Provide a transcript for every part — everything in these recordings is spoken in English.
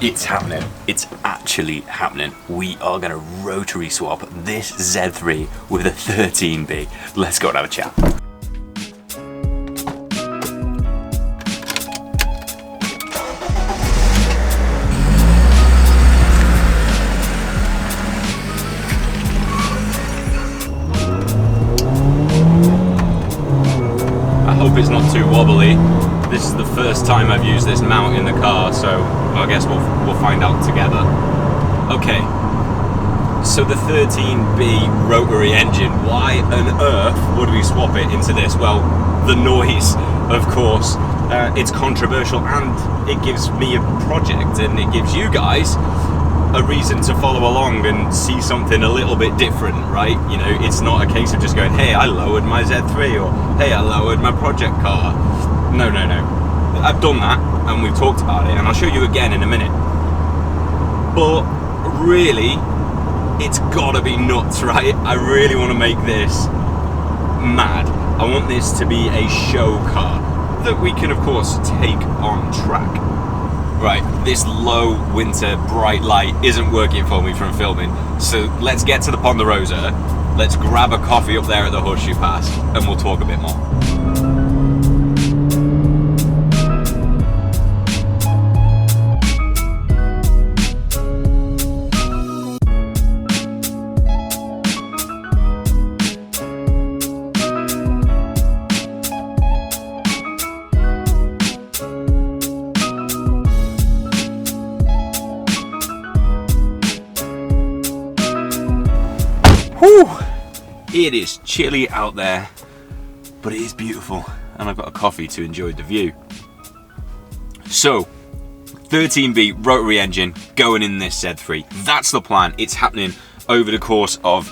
It's happening. It's actually happening. We are going to rotary swap this Z3 with a 13B. Let's go and have a chat. I hope it's not too wobbly. This is the first time I've used this mount in the car, so I guess we'll find out together. Okay, so the 13B rotary engine, why on earth would we swap it into this? Well, the noise, of course. It's controversial and it gives me a project and it gives you guys a reason to follow along and see something a little bit different, right? You know, it's not a case of just going, hey, I lowered my Z3, or hey, I lowered my project car. No. I've done that and we've talked about it and I'll show you again in a minute. But really, it's gotta be nuts, right? I really want to make this mad. I want this to be a show car that we can, of course, take on track. Right, this low winter bright light isn't working for me from filming, so let's get to the Ponderosa, let's grab a coffee up there at the Horseshoe Pass, and we'll talk a bit more. It is chilly out there, but it is beautiful, and I've got a coffee to enjoy the view. So, 13B rotary engine going in this Z3. That's the plan. It's happening over the course of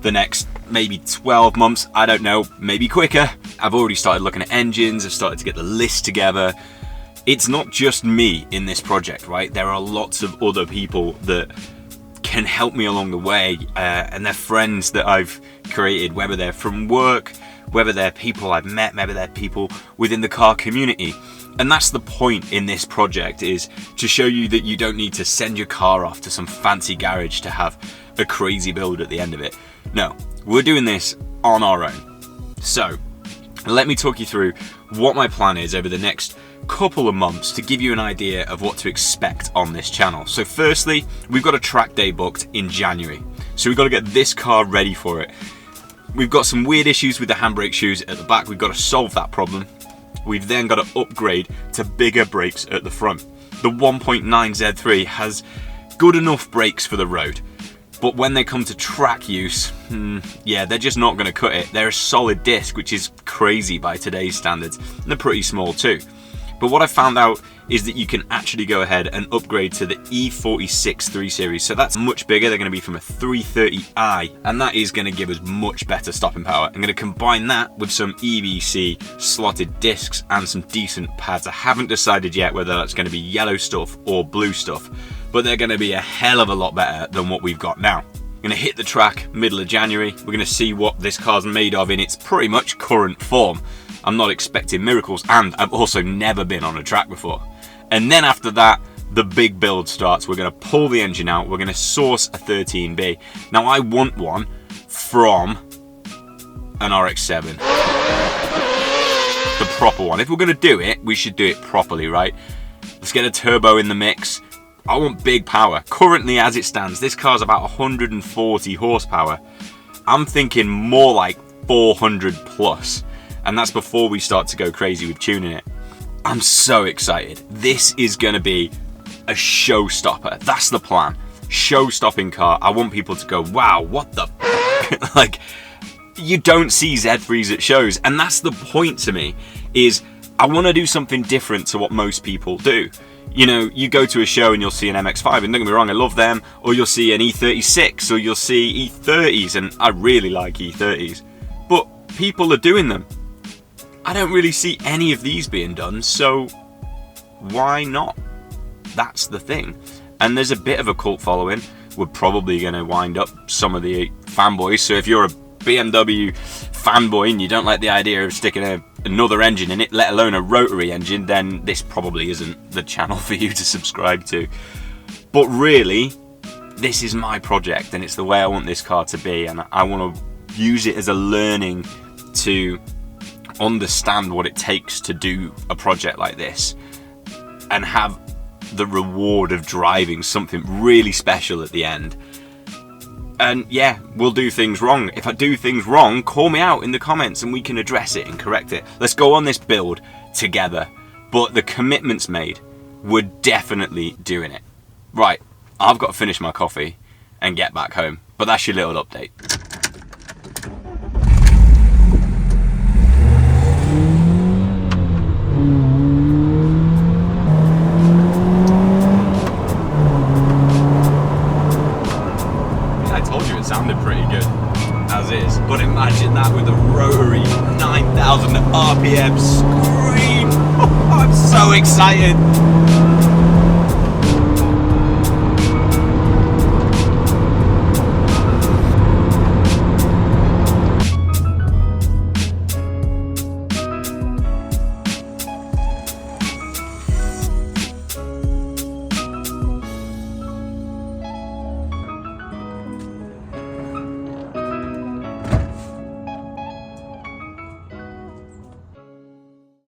the next maybe 12 months. I don't know, maybe quicker. I've already started looking at engines. I've started to get the list together. It's not just me in this project, right? There are lots of other people that can help me along the way, and they're friends that I've created, whether they're from work, whether they're people I've met, maybe they're people within the car community. And that's the point in this project, is to show you that you don't need to send your car off to some fancy garage to have a crazy build at the end of it. No, we're doing this on our own. So let me talk you through what my plan is over the next couple of months to give you an idea of what to expect on this channel. So firstly, we've got a track day booked in January. So we've got to get this car ready for it. We've got some weird issues with the handbrake shoes at the back. We've got to solve that problem. We've then got to upgrade to bigger brakes at the front. The 1.9 Z3 has good enough brakes for the road, but when they come to track use, yeah, they're just not going to cut it. They're a solid disc, which is crazy by today's standards, and they're pretty small too. But what I found out is that you can actually go ahead and upgrade to the E46 3 Series. So that's much bigger. They're going to be from a 330i, and that is going to give us much better stopping power. I'm going to combine that with some EBC slotted discs and some decent pads. I haven't decided yet whether that's going to be yellow stuff or blue stuff, but they're going to be a hell of a lot better than what we've got now. I'm going to hit the track middle of January. We're going to see what this car's made of in its pretty much current form. I'm not expecting miracles, and I've also never been on a track before. And then after that, the big build starts. We're going to pull the engine out. We're going to source a 13B. Now, I want one from an RX-7. The proper one. If we're going to do it, we should do it properly, right? Let's get a turbo in the mix. I want big power. Currently, as it stands, this car's about 140 horsepower. I'm thinking more like 400 plus. And that's before we start to go crazy with tuning it. I'm so excited. This is going to be a showstopper. That's the plan. Show-stopping car. I want people to go, wow, what the like, you don't see Z3s at shows. And that's the point to me, is I want to do something different to what most people do. You know, you go to a show and you'll see an MX-5, and don't get me wrong, I love them. Or you'll see an E36, or you'll see E30s, and I really like E30s. But people are doing them. I don't really see any of these being done, so why not? That's the thing. And there's a bit of a cult following. We're probably going to wind up some of the fanboys, so if you're a BMW fanboy and you don't like the idea of sticking another engine in it, let alone a rotary engine, then this probably isn't the channel for you to subscribe to. But really, this is my project and it's the way I want this car to be, and I want to use it as a learning to understand what it takes to do a project like this and have the reward of driving something really special at the end. And yeah, we'll do things wrong. If I do things wrong, call me out in the comments and we can address it and correct it. Let's go on this build together. But the commitments made, we're definitely doing it. Right, I've got to finish my coffee and get back home. But that's your little update. It sounded pretty good as is, but imagine that with a rotary 9,000 RPM scream. I'm so excited.